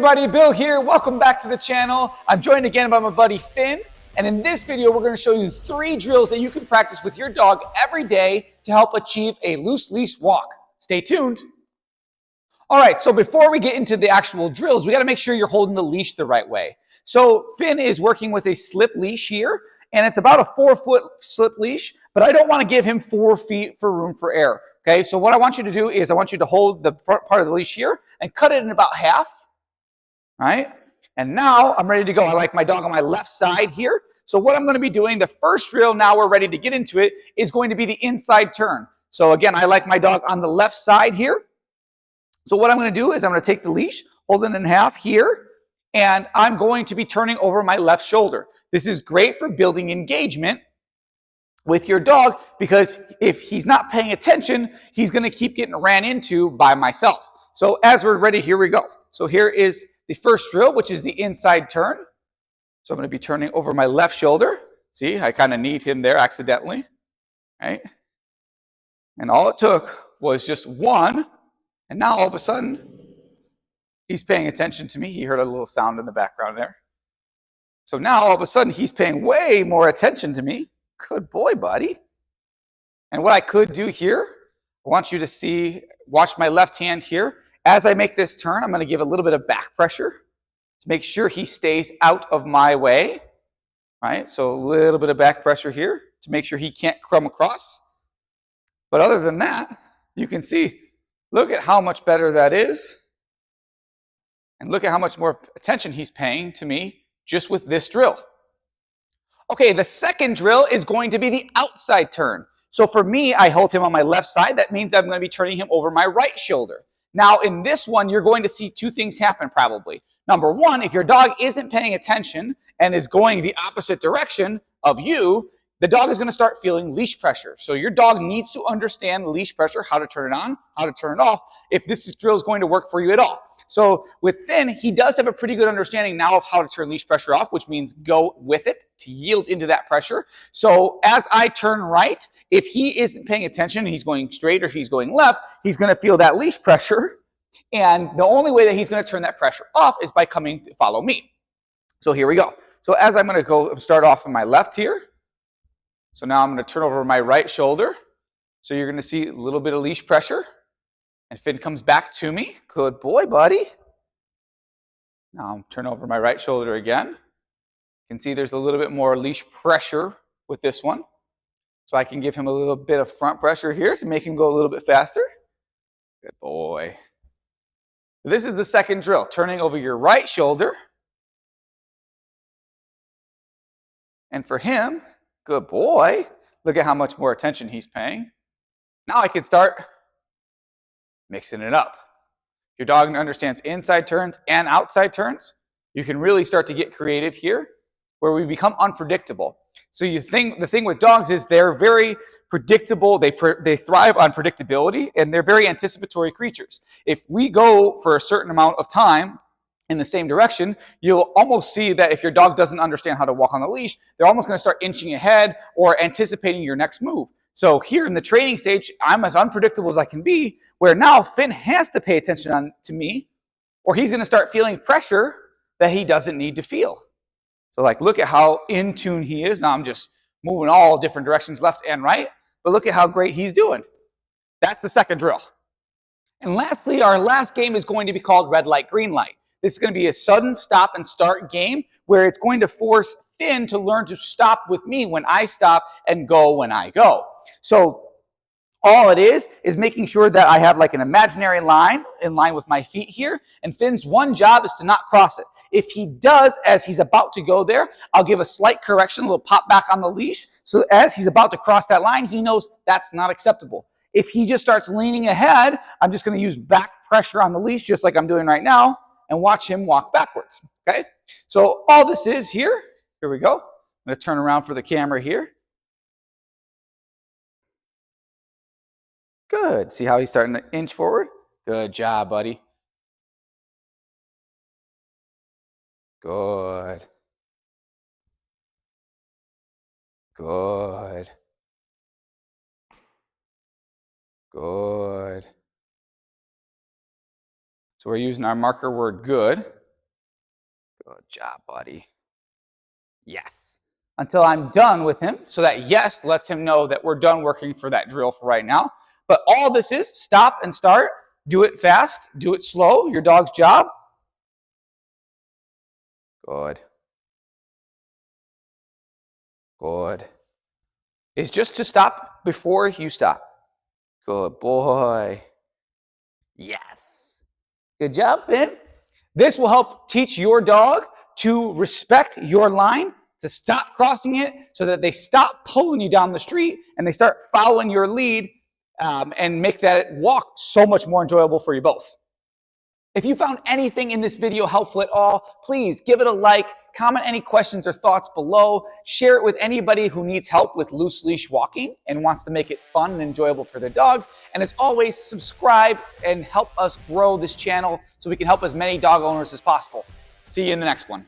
everybody, Bill here. Welcome back to the channel. I'm joined again by my buddy Finn. And in this video, we're going to show you 3 drills that you can practice with your dog every day to help achieve a loose leash walk. Stay tuned. All right, so before we get into the actual drills, we got to make sure you're holding the leash the right way. So Finn is working with a slip leash here, and it's about a 4-foot slip leash, but I don't want to give him 4 feet for room for error. Okay, so what I want you to do is I want you to hold the front part of the leash here and cut it in about half. Right? And now I'm ready to go. I like my dog on my left side here. So what I'm going to be doing, the first drill, now we're ready to get into it, is going to be the inside turn. So again, I like my dog on the left side here. So what I'm going to do is I'm going to take the leash, hold it in half here, and I'm going to be turning over my left shoulder. This is great for building engagement with your dog because if he's not paying attention, he's going to keep getting ran into by myself. So as we're ready, here we go. So here is the first drill, which is the inside turn. So I'm going to be turning over my left shoulder. See, I kind of kneed him there accidentally, right? And all it took was just one, and now all of a sudden, he's paying attention to me. He heard a little sound in the background there. So now all of a sudden, he's paying way more attention to me. Good boy, buddy. And what I could do here, I want you to see, watch my left hand here. As I make this turn, I'm going to give a little bit of back pressure to make sure he stays out of my way, right? So a little bit of back pressure here to make sure he can't come across. But other than that, you can see, look at how much better that is. And look at how much more attention he's paying to me just with this drill. Okay, the second drill is going to be the outside turn. So for me, I hold him on my left side. That means I'm going to be turning him over my right shoulder. Now, in this one, you're going to see 2 things happen probably. Number one, if your dog isn't paying attention and is going the opposite direction of you, the dog is going to start feeling leash pressure. So your dog needs to understand leash pressure, how to turn it on, how to turn it off, if this drill is going to work for you at all. So with Finn, he does have a pretty good understanding now of how to turn leash pressure off, which means go with it to yield into that pressure. So as I turn right, if he isn't paying attention, he's going straight or he's going left, he's going to feel that leash pressure. And the only way that he's going to turn that pressure off is by coming to follow me. So here we go. So as I'm going to go start off on my left here. So now I'm going to turn over my right shoulder. So you're going to see a little bit of leash pressure. And Finn comes back to me. Good boy, buddy. Now I'm turn over my right shoulder again. You can see there's a little bit more leash pressure with this one. So I can give him a little bit of front pressure here to make him go a little bit faster. Good boy. This is the second drill, turning over your right shoulder. And for him, good boy. Look at how much more attention he's paying. Now I can start mixing it up. Your dog understands inside turns and outside turns. You can really start to get creative here where we become unpredictable. So the thing with dogs is they're very predictable. They thrive on predictability, and they're very anticipatory creatures. If we go for a certain amount of time in the same direction, you'll almost see that if your dog doesn't understand how to walk on the leash, they're almost going to start inching ahead or anticipating your next move. So here in the training stage, I'm as unpredictable as I can be, where now Finn has to pay attention to me, or he's going to start feeling pressure that he doesn't need to feel. So like, look at how in tune he is. Now I'm just moving all different directions, left and right, but look at how great he's doing. That's the second drill. And lastly, our last game is going to be called red light, green light. This is going to be a sudden stop and start game where it's going to force Finn to learn to stop with me when I stop and go when I go. So all it is making sure that I have like an imaginary line in line with my feet here, and Finn's one job is to not cross it. If he does, as he's about to go there, I'll give a slight correction, a little pop back on the leash, so as he's about to cross that line, he knows that's not acceptable. If he just starts leaning ahead, I'm just going to use back pressure on the leash, just like I'm doing right now, and watch him walk backwards, okay? So all this is here we go. I'm going to turn around for the camera here. Good. See how he's starting to inch forward? Good job, buddy. Good. Good. Good. So we're using our marker word good Good job, buddy. Yes. Until I'm done with him, so that yes lets him know that we're done working for that drill for right now. But all this is stop and start. Do it fast. Do it slow. Your dog's job. Good. Good. Is just to stop before you stop. Good boy. Yes. Good job, Finn. This will help teach your dog to respect your line, to stop crossing it, so that they stop pulling you down the street and they start following your lead, and make that walk so much more enjoyable for you both. If you found anything in this video helpful at all, please give it a like, comment any questions or thoughts below, share it with anybody who needs help with loose leash walking and wants to make it fun and enjoyable for their dog. And as always, subscribe and help us grow this channel so we can help as many dog owners as possible. See you in the next one.